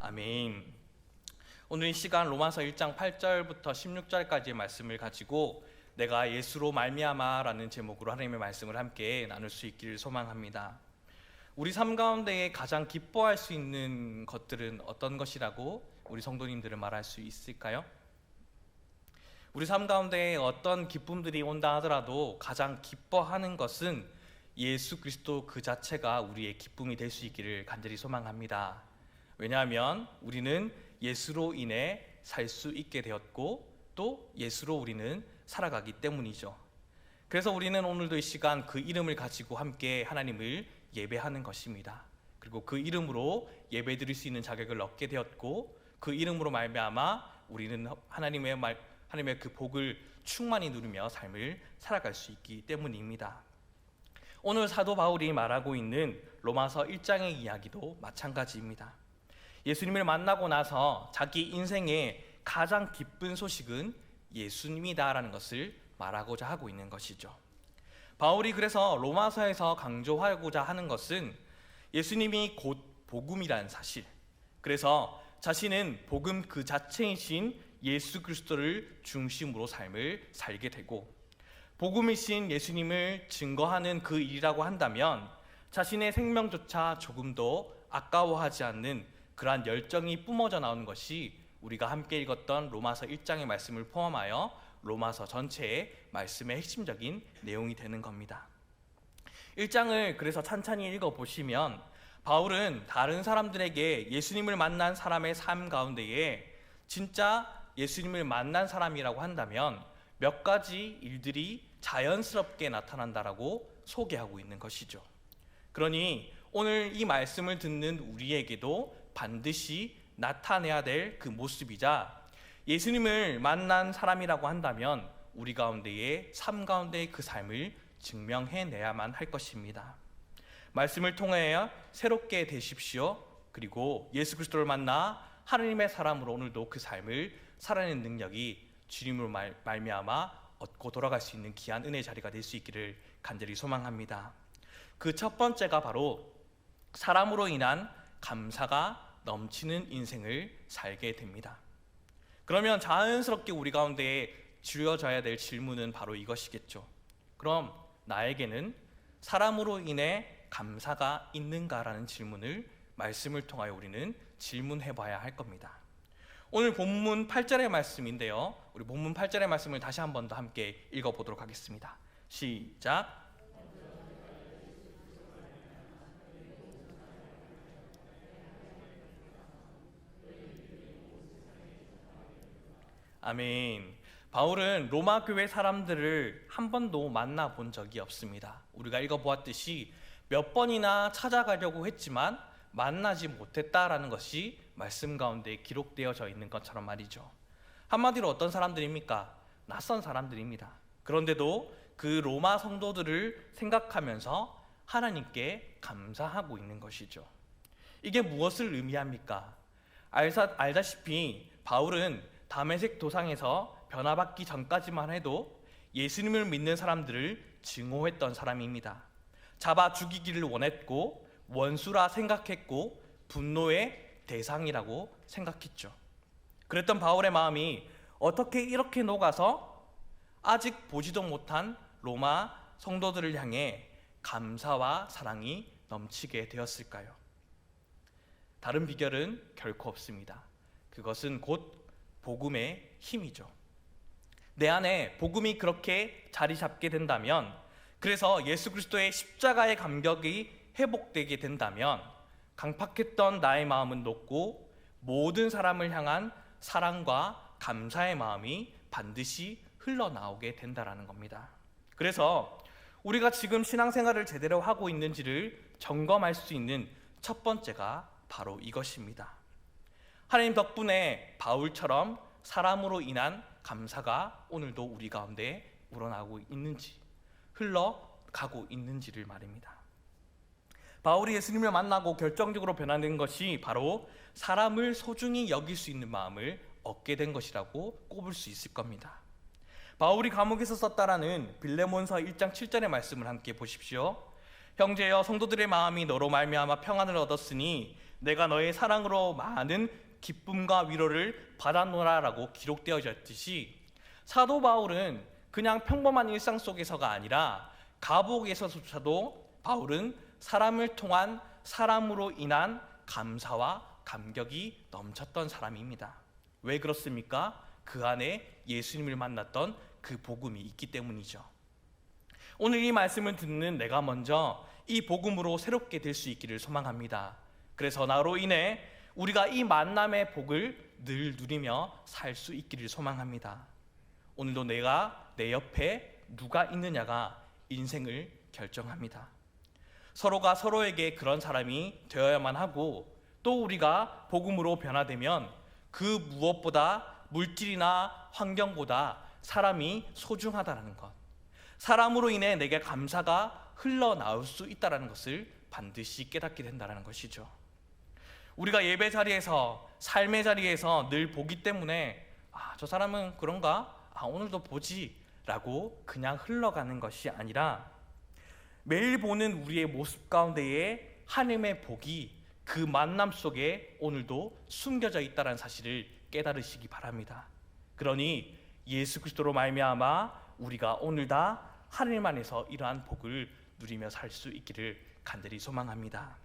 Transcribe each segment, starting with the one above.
아멘. 오늘 이 시간 로마서 1장 8절부터 16절까지의 말씀을 가지고 내가 예수로 말미암아라는 제목으로 하나님의 말씀을 함께 나눌 수 있기를 소망합니다. 우리 삶 가운데 가장 기뻐할 수 있는 것들은 어떤 것이라고 우리 성도님들은 말할 수 있을까요? 우리 삶 가운데 어떤 기쁨들이 온다 하더라도 가장 기뻐하는 것은 예수 그리스도 그 자체가 우리의 기쁨이 될 수 있기를 간절히 소망합니다. 왜냐하면 우리는 예수로 인해 살 수 있게 되었고 또 예수로 우리는 살아가기 때문이죠. 그래서 우리는 오늘도 이 시간 그 이름을 가지고 함께 하나님을 예배하는 것입니다. 그리고 그 이름으로 예배드릴 수 있는 자격을 얻게 되었고 그 이름으로 말미암아 우리는 하나님의 그 복을 충만히 누리며 삶을 살아갈 수 있기 때문입니다. 오늘 사도 바울이 말하고 있는 로마서 1장의 이야기도 마찬가지입니다. 예수님을 만나고 나서 자기 인생의 가장 기쁜 소식은 예수님이다라는 것을 말하고자 하고 있는 것이죠. 바울이 그래서 로마서에서 강조하고자 하는 것은 예수님이 곧 복음이라는 사실, 그래서 자신은 복음 그 자체이신 예수 그리스도를 중심으로 삶을 살게 되고 복음이신 예수님을 증거하는 그 일이라고 한다면 자신의 생명조차 조금도 아까워하지 않는 그러한 열정이 뿜어져 나오는 것이 우리가 함께 읽었던 로마서 1장의 말씀을 포함하여 로마서 전체의 말씀의 핵심적인 내용이 되는 겁니다. 1장을 그래서 찬찬히 읽어보시면 바울은 다른 사람들에게 예수님을 만난 사람의 삶 가운데에 진짜 예수님을 만난 사람이라고 한다면 몇 가지 일들이 자연스럽게 나타난다라고 소개하고 있는 것이죠. 그러니 오늘 이 말씀을 듣는 우리에게도 반드시 나타내야 될 그 모습이자 예수님을 만난 사람이라고 한다면 우리 가운데의 삶 가운데의 그 삶을 증명해내야만 할 것입니다. 말씀을 통하여 새롭게 되십시오. 그리고 예수 그리스도를 만나 하나님의 사람으로 오늘도 그 삶을 살아내는 능력이 주님으로 말미암아 얻고 돌아갈 수 있는 귀한 은혜의 자리가 될 수 있기를 간절히 소망합니다. 그 첫 번째가 바로 사람으로 인한 감사가 넘치는 인생을 살게 됩니다. 그러면 자연스럽게 우리 가운데 주어져야 될 질문은 바로 이것이겠죠. 그럼 나에게는 사람으로 인해 감사가 있는가라는 질문을 말씀을 통하여 우리는 질문해 봐야 할 겁니다. 오늘 본문 8절의 말씀인데요, 우리 본문 8절의 말씀을 다시 한 번 더 함께 읽어보도록 하겠습니다. 시작. 아멘. 바울은 로마 교회 사람들을 한 번도 만나본 적이 없습니다. 우리가 읽어보았듯이 몇 번이나 찾아가려고 했지만 만나지 못했다라는 것이 말씀 가운데 기록되어져 있는 것처럼 말이죠. 한마디로 어떤 사람들입니까? 낯선 사람들입니다. 그런데도 그 로마 성도들을 생각하면서 하나님께 감사하고 있는 것이죠. 이게 무엇을 의미합니까? 알다시피 바울은 다메섹 도상에서 변화받기 전까지만 해도 예수님을 믿는 사람들을 증오했던 사람입니다. 잡아 죽이기를 원했고 원수라 생각했고 분노의 대상이라고 생각했죠. 그랬던 바울의 마음이 어떻게 이렇게 녹아서 아직 보지도 못한 로마 성도들을 향해 감사와 사랑이 넘치게 되었을까요? 다른 비결은 결코 없습니다. 그것은 곧 복음의 힘이죠. 내 안에 복음이 그렇게 자리 잡게 된다면, 그래서 예수 그리스도의 십자가의 감격이 회복되게 된다면 강팍했던 나의 마음은 녹고 모든 사람을 향한 사랑과 감사의 마음이 반드시 흘러나오게 된다라는 겁니다. 그래서 우리가 지금 신앙생활을 제대로 하고 있는지를 점검할 수 있는 첫 번째가 바로 이것입니다. 하나님 덕분에 바울처럼 사람으로 인한 감사가 오늘도 우리 가운데 우러나오고 있는지, 흘러가고 있는지를 말입니다. 바울이 예수님을 만나고 결정적으로 변화된 것이 바로 사람을 소중히 여길 수 있는 마음을 얻게 된 것이라고 꼽을 수 있을 겁니다. 바울이 감옥에서 썼다라는 빌레몬서 1장 7절의 말씀을 함께 보십시오. 형제여, 성도들의 마음이 너로 말미암아 평안을 얻었으니 내가 너의 사랑으로 많은 기쁨과 위로를 받았노라라고 기록되어졌듯이 사도 바울은 그냥 평범한 일상 속에서가 아니라 감옥에서조차도 바울은 사람을 통한 사람으로 인한 감사와 감격이 넘쳤던 사람입니다. 왜 그렇습니까? 그 안에 예수님을 만났던 그 복음이 있기 때문이죠. 오늘 이 말씀을 듣는 내가 먼저 이 복음으로 새롭게 될 수 있기를 소망합니다. 그래서 나로 인해 우리가 이 만남의 복을 늘 누리며 살 수 있기를 소망합니다. 오늘도 내가 내 옆에 누가 있느냐가 인생을 결정합니다. 서로가 서로에게 그런 사람이 되어야만 하고, 또 우리가 복음으로 변화되면 그 무엇보다 물질이나 환경보다 사람이 소중하다는 것, 사람으로 인해 내게 감사가 흘러나올 수 있다는 것을 반드시 깨닫게 된다는 것이죠. 우리가 예배 자리에서, 삶의 자리에서 늘 보기 때문에 저 사람은 그런가? 오늘도 보지 라고 그냥 흘러가는 것이 아니라 매일 보는 우리의 모습 가운데에 하나님의 복이 그 만남 속에 오늘도 숨겨져 있다는 사실을 깨달으시기 바랍니다. 그러니 예수 그리스도로 말미암아 우리가 오늘 다 하나님 안에서 이러한 복을 누리며 살 수 있기를 간절히 소망합니다.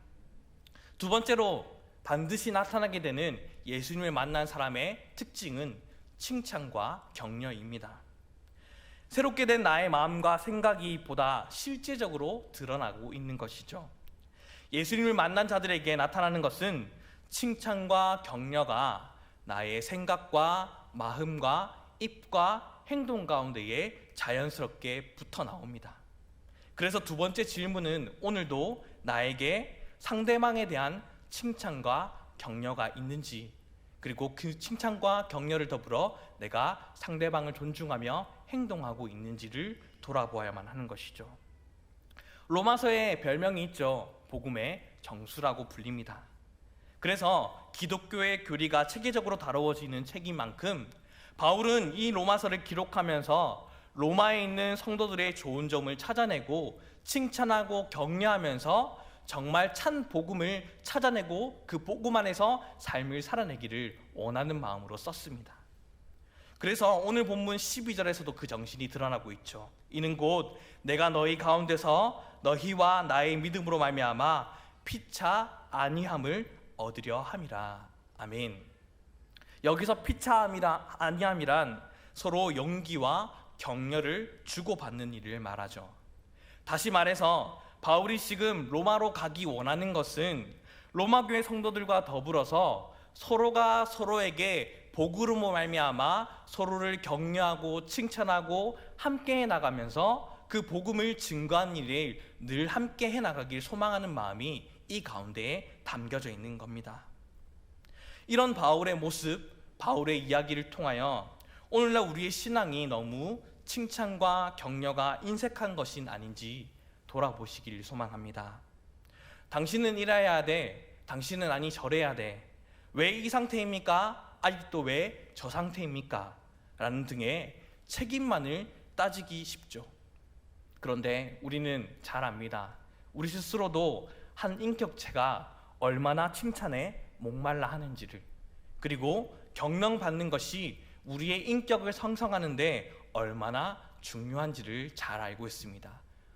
두 번째로 반드시 나타나게 되는 예수님을 만난 사람의 특징은 칭찬과 격려입니다. 새롭게 된 나의 마음과 생각이 보다 실제적으로 드러나고 있는 것이죠. 예수님을 만난 자들에게 나타나는 것은 칭찬과 격려가 나의 생각과 마음과 입과 행동 가운데에 자연스럽게 붙어 나옵니다. 그래서 두 번째 질문은 오늘도 나에게 상대방에 대한 칭찬과 격려가 있는지, 그리고 그 칭찬과 격려를 더불어 내가 상대방을 존중하며 행동하고 있는지를 돌아보아야만 하는 것이죠. 로마서에 별명이 있죠. 복음의 정수라고 불립니다. 그래서 기독교의 교리가 체계적으로 다루어지는 책인 만큼 바울은 이 로마서를 기록하면서 로마에 있는 성도들의 좋은 점을 찾아내고 칭찬하고 격려하면서 정말 찬 복음을 찾아내고 그 복음 안에서 삶을 살아내기를 원하는 마음으로 썼습니다. 그래서 오늘 본문 12절에서도 그 정신이 드러나고 있죠. 이는 곧 내가 너희 가운데서 너희와 나의 믿음으로 말미암아 피차 아니함을 얻으려 함이라. 아멘. 여기서 피차 아니함이란 서로 용기와 격려를 주고받는 일을 말하죠. 다시 말해서 바울이 지금 로마로 가기 원하는 것은 로마 교회 성도들과 더불어서 서로가 서로에게 복으로 말미암아 서로를 격려하고 칭찬하고 함께 해나가면서 그 복음을 증거하는 일을 늘 함께 해나가길 소망하는 마음이 이 가운데에 담겨져 있는 겁니다. 이런 바울의 모습, 바울의 이야기를 통하여 오늘날 우리의 신앙이 너무 칭찬과 격려가 인색한 것은 아닌지 돌아보시길 소망합니다. 당신은 이래야 돼, 당신은 아니 저래야 돼, 왜 이 상태입니까? 아직도 왜 저 상태입니까? 라는 등의 책임만을 따지기 쉽죠. 그런데 우리는 잘 압니다. 우리 스스로도 한 인격체가 얼마나 칭찬에 목말라 하는지를, 그리고 격려받는 것이 우리의 인격을 형성하는 데 얼마나 중요한지를 잘 알고 있습니다.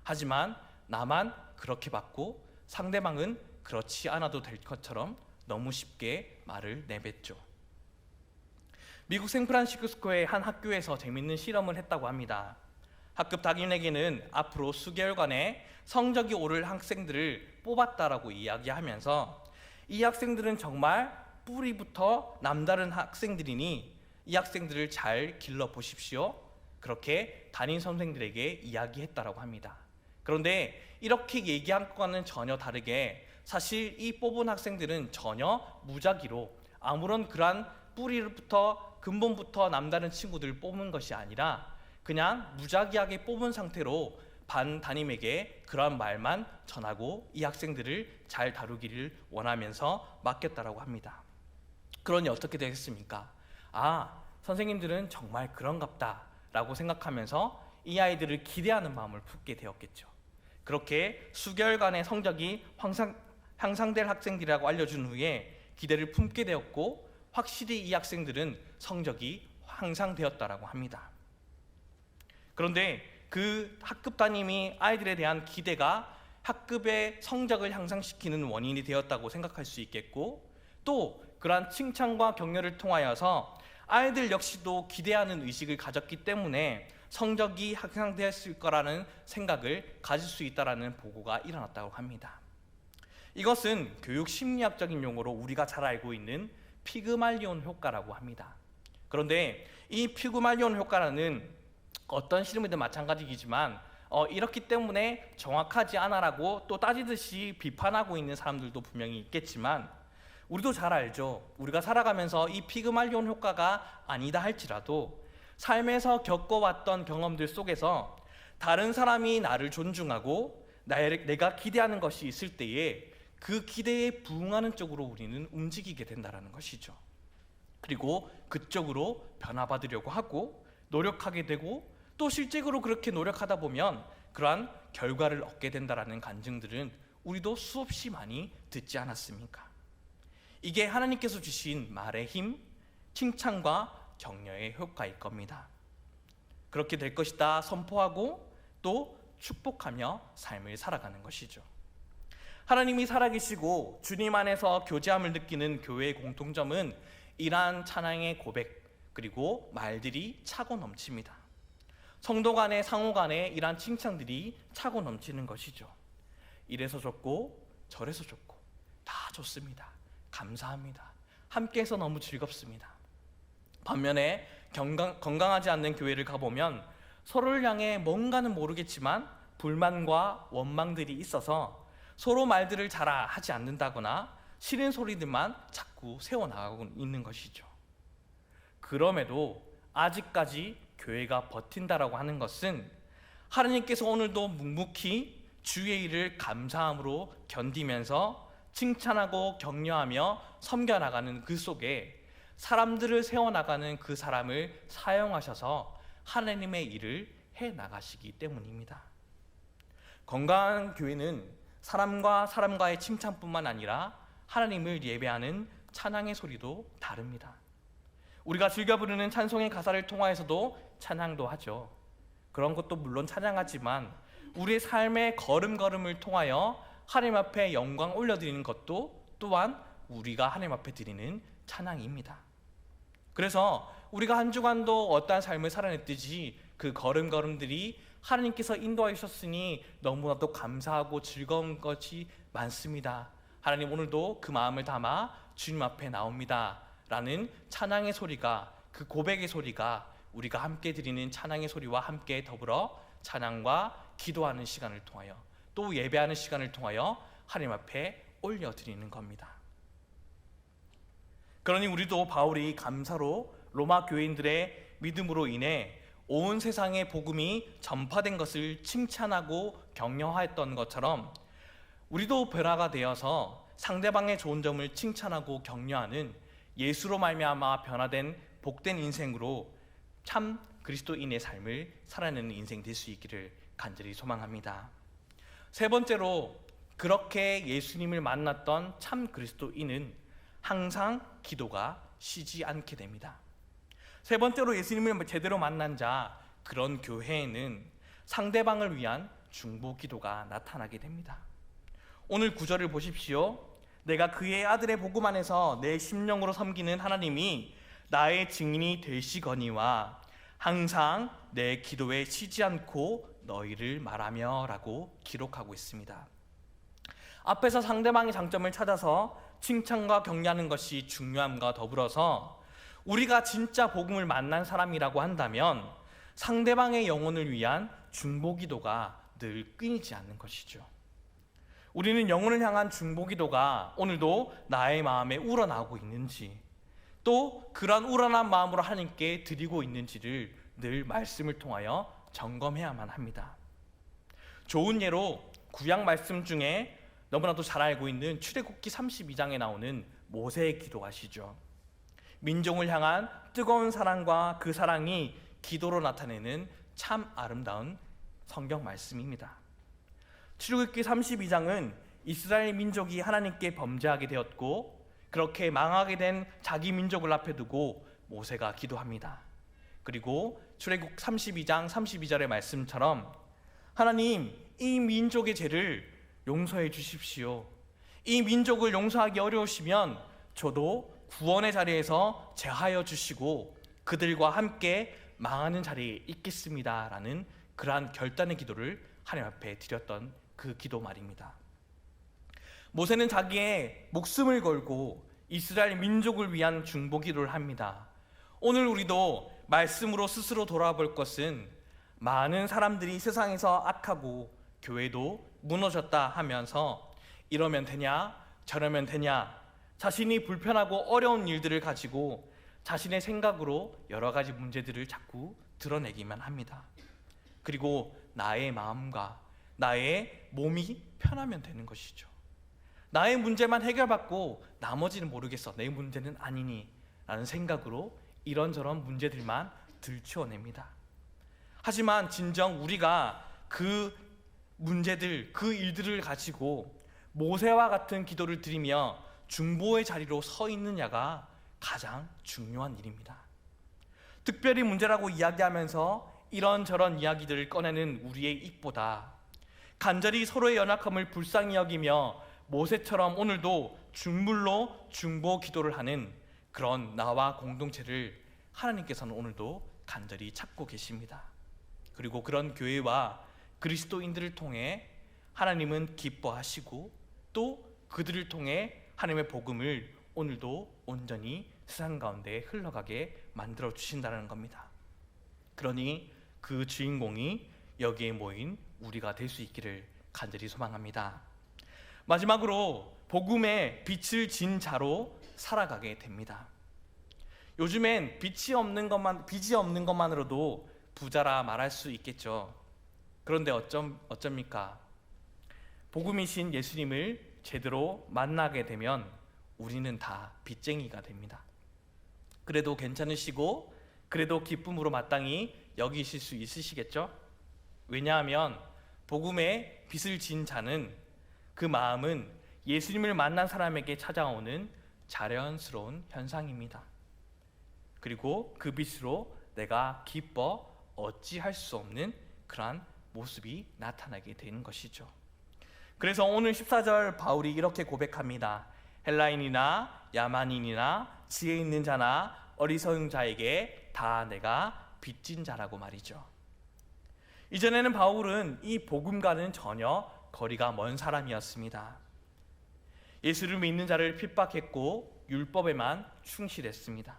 하지만 나만 그렇게 받고 상대방은 그렇지 않아도 될 것처럼 너무 쉽게 말을 내뱉죠. 미국 샌프란시스코의 한 학교에서 재밌는 실험을 했다고 합니다. 학급 담임에게는 앞으로 수개월간의 성적이 오를 학생들을 뽑았다라고 이야기하면서 이 학생들은 정말 뿌리부터 남다른 학생들이니 이 학생들을 잘 길러보십시오. 그렇게 담임 선생들에게 이야기했다라고 합니다. 그런데 이렇게 얘기한 것과는 전혀 다르게 사실 이 뽑은 학생들은 전혀 무작위로 아무런 그러한 뿌리부터 근본부터 남다른 친구들을 뽑은 것이 아니라 그냥 무작위하게 뽑은 상태로 반 담임에게 그러한 말만 전하고 이 학생들을 잘 다루기를 원하면서 맡겼다라고 합니다. 그러니 어떻게 되겠습니까? 선생님들은 정말 그런갑다 라고 생각하면서 이 아이들을 기대하는 마음을 품게 되었겠죠. 그렇게 수개월간의 성적이 향상될 학생들이라고 알려준 후에 기대를 품게 되었고 확실히 이 학생들은 성적이 향상되었다라고 합니다. 그런데 그 학급 담임이 아이들에 대한 기대가 학급의 성적을 향상시키는 원인이 되었다고 생각할 수 있겠고, 또 그러한 칭찬과 격려를 통하여서 아이들 역시도 기대하는 의식을 가졌기 때문에 성적이 향상되었을 거라는 생각을 가질 수 있다는 보고가 일어났다고 합니다. 이것은 교육 심리학적인 용어로 우리가 잘 알고 있는 피그말리온 효과라고 합니다. 그런데 이 피그말리온 효과라는 어떤 실험이든 마찬가지이지만 이렇기 때문에 정확하지 않아라고 또 따지듯이 비판하고 있는 사람들도 분명히 있겠지만, 우리도 잘 알죠. 우리가 살아가면서 이 피그말리온 효과가 아니다 할지라도 삶에서 겪어왔던 경험들 속에서 다른 사람이 나를 존중하고 내가 기대하는 것이 있을 때에 그 기대에 부응하는 쪽으로 우리는 움직이게 된다는 것이죠. 그리고 그쪽으로 변화받으려고 하고 노력하게 되고, 또 실제로 그렇게 노력하다 보면 그러한 결과를 얻게 된다는 간증들은 우리도 수없이 많이 듣지 않았습니까? 이게 하나님께서 주신 말의 힘, 칭찬과 격려의 효과일 겁니다. 그렇게 될 것이다 선포하고 또 축복하며 삶을 살아가는 것이죠. 하나님이 살아계시고 주님 안에서 교제함을 느끼는 교회의 공통점은 이러한 찬양의 고백 그리고 말들이 차고 넘칩니다. 성도 간의 상호 간에 이러한 칭찬들이 차고 넘치는 것이죠. 이래서 좋고 저래서 좋고 다 좋습니다. 감사합니다. 함께해서 너무 즐겁습니다. 반면에 건강하지 않는 교회를 가보면 서로를 향해 뭔가는 모르겠지만 불만과 원망들이 있어서 서로 말들을 잘 하지 않는다거나 싫은 소리들만 자꾸 세워나가고 있는 것이죠. 그럼에도 아직까지 교회가 버틴다라고 하는 것은 하나님께서 오늘도 묵묵히 주의 일을 감사함으로 견디면서 칭찬하고 격려하며 섬겨나가는 그 속에 사람들을 세워나가는 그 사람을 사용하셔서 하나님의 일을 해나가시기 때문입니다. 건강한 교회는 사람과 사람과의 칭찬뿐만 아니라 하나님을 예배하는 찬양의 소리도 다릅니다. 우리가 즐겨 부르는 찬송의 가사를 통하여서도 찬양도 하죠. 그런 것도 물론 찬양하지만 우리의 삶의 걸음걸음을 통하여 하나님 앞에 영광 올려드리는 것도 또한 우리가 하나님 앞에 드리는 찬양입니다. 그래서 우리가 한 주간도 어떠한 삶을 살아냈듯이 그 걸음걸음들이 하나님께서 인도하여 주셨으니 너무나도 감사하고 즐거운 것이 많습니다. 하나님 오늘도 그 마음을 담아 주님 앞에 나옵니다 라는 찬양의 소리가, 그 고백의 소리가 우리가 함께 드리는 찬양의 소리와 함께 더불어 찬양과 기도하는 시간을 통하여 또 예배하는 시간을 통하여 하나님 앞에 올려드리는 겁니다. 그러니 우리도 바울이 감사로 로마 교인들의 믿음으로 인해 온 세상에 복음이 전파된 것을 칭찬하고 격려하였던 것처럼 우리도 변화가 되어서 상대방의 좋은 점을 칭찬하고 격려하는 예수로 말미암아 변화된 복된 인생으로 참 그리스도인의 삶을 살아내는 인생 될 수 있기를 간절히 소망합니다. 세 번째로, 그렇게 예수님을 만났던 참 그리스도인은 항상 기도가 쉬지 않게 됩니다. 세 번째로, 예수님을 제대로 만난 자, 그런 교회에는 상대방을 위한 중보 기도가 나타나게 됩니다. 오늘 구절을 보십시오. 내가 그의 아들의 복음 안에서 내 심령으로 섬기는 하나님이 나의 증인이 되시거니와 항상 내 기도에 쉬지 않고 너희를 말하며 라고 기록하고 있습니다. 앞에서 상대방의 장점을 찾아서 칭찬과 격려하는 것이 중요함과 더불어서 우리가 진짜 복음을 만난 사람이라고 한다면 상대방의 영혼을 위한 중보기도가 늘 끊이지 않는 것이죠. 우리는 영혼을 향한 중보기도가 오늘도 나의 마음에 우러나오고 있는지, 또 그런 우러난 마음으로 하나님께 드리고 있는지를 늘 말씀을 통하여 점검해야만 합니다. 좋은 예로 구약 말씀 중에 너무나도 잘 알고 있는 출애굽기 32장에 나오는 모세의 기도하시죠. 민족을 향한 뜨거운 사랑과 그 사랑이 기도로 나타내는 참 아름다운 성경 말씀입니다. 출애굽기 32장은 이스라엘 민족이 하나님께 범죄하게 되었고 그렇게 망하게 된 자기 민족을 앞에 두고 모세가 기도합니다. 그리고 출애굽 32장 32절의 말씀처럼 하나님, 이 민족의 죄를 용서해 주십시오. 이 민족을 용서하기 어려우시면 저도 구원의 자리에서 제하여 주시고 그들과 함께 망하는 자리에 있겠습니다 라는 그러한 결단의 기도를 하나님 앞에 드렸던 그 기도 말입니다. 모세는 자기의 목숨을 걸고 이스라엘 민족을 위한 중보 기도를 합니다. 오늘 우리도 말씀으로 스스로 돌아볼 것은 많은 사람들이 세상에서 악하고 교회도 무너졌다 하면서 이러면 되냐 저러면 되냐 자신이 불편하고 어려운 일들을 가지고 자신의 생각으로 여러 가지 문제들을 자꾸 드러내기만 합니다. 그리고 나의 마음과 나의 몸이 편하면 되는 것이죠. 나의 문제만 해결받고 나머지는 모르겠어, 내 문제는 아니니 라는 생각으로 이런저런 문제들만 들추어냅니다. 하지만 진정 우리가 그 문제들, 그 일들을 가지고 모세와 같은 기도를 드리며 중보의 자리로 서 있느냐가 가장 중요한 일입니다. 특별히 문제라고 이야기하면서 이런저런 이야기들을 꺼내는 우리의 입보다 간절히 서로의 연약함을 불쌍히 여기며 모세처럼 오늘도 중물로 중보 기도를 하는 그런 나와 공동체를 하나님께서는 오늘도 간절히 찾고 계십니다. 그리고 그런 교회와 그리스도인들을 통해 하나님은 기뻐하시고 또 그들을 통해 하나님의 복음을 오늘도 온전히 세상 가운데 흘러가게 만들어 주신다는 겁니다. 그러니 그 주인공이 여기에 모인 우리가 될 수 있기를 간절히 소망합니다. 마지막으로 복음의 빛을 진 자로 살아가게 됩니다. 요즘엔 빛이 없는 것만으로도 부자라 말할 수 있겠죠. 그런데 어쩝니까? 복음이신 예수님을 제대로 만나게 되면 우리는 다 빚쟁이가 됩니다. 그래도 괜찮으시고 그래도 기쁨으로 마땅히 여기실 수 있으시겠죠? 왜냐하면 복음의 빛을 진 자는 그 마음은 예수님을 만난 사람에게 찾아오는 자연스러운 현상입니다. 그리고 그 빛으로 내가 기뻐 어찌할 수 없는 그러한 모습이 나타나게 되는 것이죠. 그래서 오늘 14절 바울이 이렇게 고백합니다. 헬라인이나 야만인이나 지혜 있는 자나 어리석은 자에게 다 내가 빚진 자라고 말이죠. 이전에는 바울은 이 복음과는 전혀 거리가 먼 사람이었습니다. 예수를 믿는 자를 핍박했고 율법에만 충실했습니다.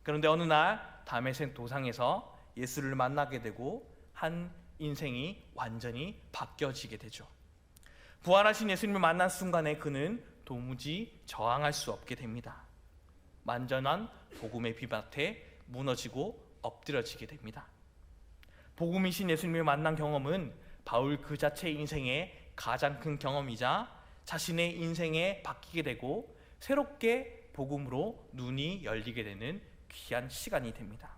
그런데 어느 날 다메섹 도상에서 예수를 만나게 되고 한 인생이 완전히 바뀌어지게 되죠. 부활하신 예수님을 만난 순간에 그는 도무지 저항할 수 없게 됩니다. 완전한 복음의 비밭에 무너지고 엎드려지게 됩니다. 복음이신 예수님을 만난 경험은 바울 그 자체의 인생의 가장 큰 경험이자 자신의 인생에 바뀌게 되고 새롭게 복음으로 눈이 열리게 되는 귀한 시간이 됩니다.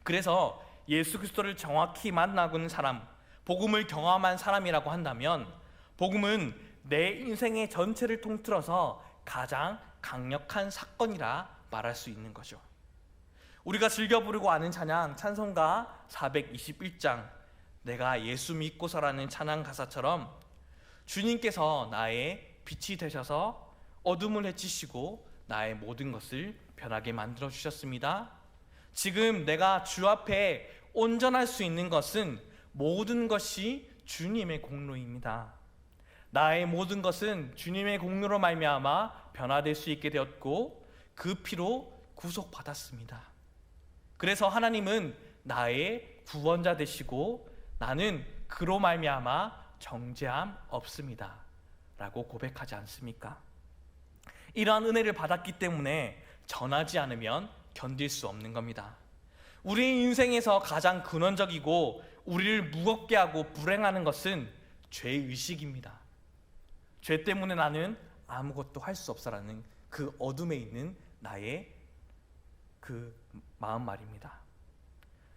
그래서 예수 그리스도를 정확히 만나본 사람, 복음을 경험한 사람이라고 한다면 복음은 내 인생의 전체를 통틀어서 가장 강력한 사건이라 말할 수 있는 거죠. 우리가 즐겨 부르고 아는 찬양 찬송가 421장 내가 예수 믿고서라는 찬양 가사처럼 주님께서 나의 빛이 되셔서 어둠을 헤치시고 나의 모든 것을 변하게 만들어 주셨습니다. 지금 내가 주 앞에 온전할 수 있는 것은 모든 것이 주님의 공로입니다. 나의 모든 것은 주님의 공로로 말미암아 변화될 수 있게 되었고 그 피로 구속받았습니다. 그래서 하나님은 나의 구원자 되시고 나는 그로 말미암아 정죄함 없습니다 라고 고백하지 않습니까? 이러한 은혜를 받았기 때문에 전하지 않으면 견딜 수 없는 겁니다. 우리 인생에서 가장 근원적이고 우리를 무겁게 하고 불행하는 것은 죄의식입니다. 죄 때문에 나는 아무것도 할 수 없어라는 그 어둠에 있는 나의 그 마음 말입니다.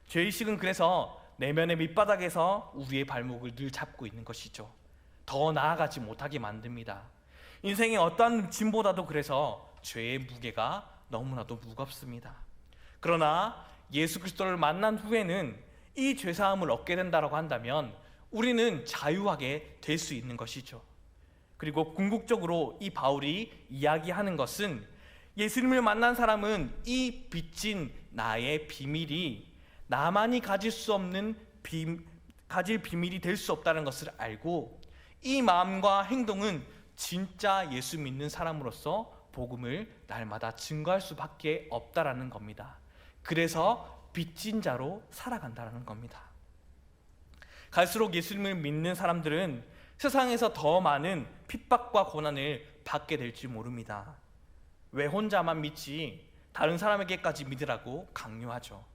죄의식은 그래서 내면의 밑바닥에서 우리의 발목을 늘 잡고 있는 것이죠. 더 나아가지 못하게 만듭니다. 인생의 어떠한 짐보다도 그래서 죄의 무게가 너무나도 무겁습니다. 그러나 예수 그리스도를 만난 후에는 이 죄사함을 얻게 된다고 한다면 우리는 자유하게 될 수 있는 것이죠. 그리고 궁극적으로 이 바울이 이야기하는 것은 예수님을 만난 사람은 이 빚진 나의 비밀이 나만이 가질 수 없는 가질 비밀이 될 수 없다는 것을 알고 이 마음과 행동은 진짜 예수 믿는 사람으로서 복음을 날마다 증거할 수밖에 없다라는 겁니다. 그래서 빚진 자로 살아간다는 겁니다. 갈수록 예수님을 믿는 사람들은 세상에서 더 많은 핍박과 고난을 받게 될지 모릅니다. 왜 혼자만 믿지 다른 사람에게까지 믿으라고 강요하죠.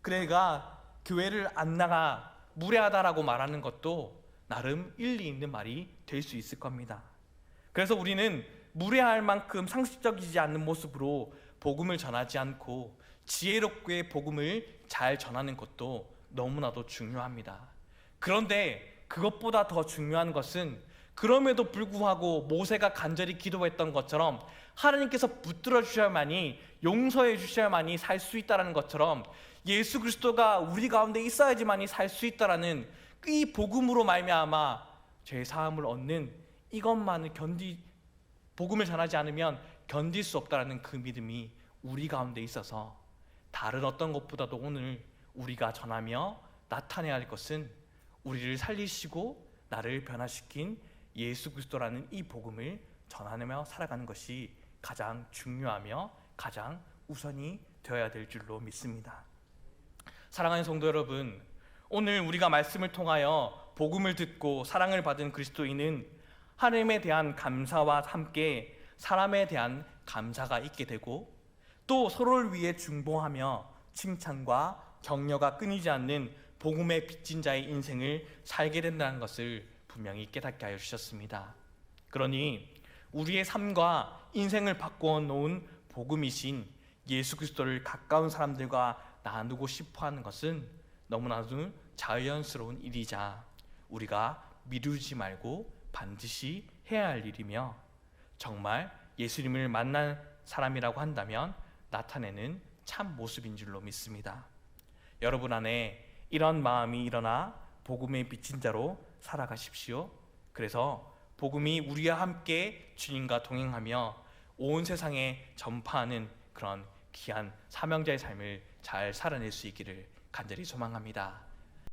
그래가 교회를 안 나가 무례하다라고 말하는 것도 나름 일리 있는 말이 될 수 있을 겁니다. 그래서 우리는 무례할 만큼 상식적이지 않는 모습으로 복음을 전하지 않고 지혜롭게 복음을 잘 전하는 것도 너무나도 중요합니다. 그런데 그것보다 더 중요한 것은 그럼에도 불구하고 모세가 간절히 기도했던 것처럼 하나님께서 붙들어 주셔야만이 용서해 주셔야만이 살 수 있다는 것처럼 예수 그리스도가 우리 가운데 있어야지만이 살 수 있다라는 이 복음으로 말미암아 죄 사함을 얻는 이것만을 복음을 전하지 않으면 견딜 수 없다라는 그 믿음이 우리 가운데 있어서 다른 어떤 것보다도 오늘 우리가 전하며 나타내야 할 것은 우리를 살리시고 나를 변화시킨 예수 그리스도라는 이 복음을 전하며 살아가는 것이 가장 중요하며 가장 우선이 되어야 될 줄로 믿습니다. 사랑하는 성도 여러분, 오늘 우리가 말씀을 통하여 복음을 듣고 사랑을 받은 그리스도인은 하나님에 대한 감사와 함께 사람에 대한 감사가 있게 되고 또 서로를 위해 중보하며 칭찬과 격려가 끊이지 않는 복음의 빚진 자의 인생을 살게 된다는 것을 분명히 깨닫게 하여 주셨습니다. 그러니 우리의 삶과 인생을 바꾸어 놓은 복음이신 예수 그리스도를 가까운 사람들과 나누고 싶어 하는 것은 너무나도 자연스러운 일이자 우리가 미루지 말고 반드시 해야 할 일이며 정말 예수님을 만난 사람이라고 한다면 나타내는 참 모습인 줄로 믿습니다. 여러분 안에 이런 마음이 일어나 복음의 빚진 자로 살아가십시오. 그래서 복음이 우리와 함께 주님과 동행하며 온 세상에 전파하는 그런 귀한 사명자의 삶을 잘 살아낼 수 있기를 간절히 소망합니다.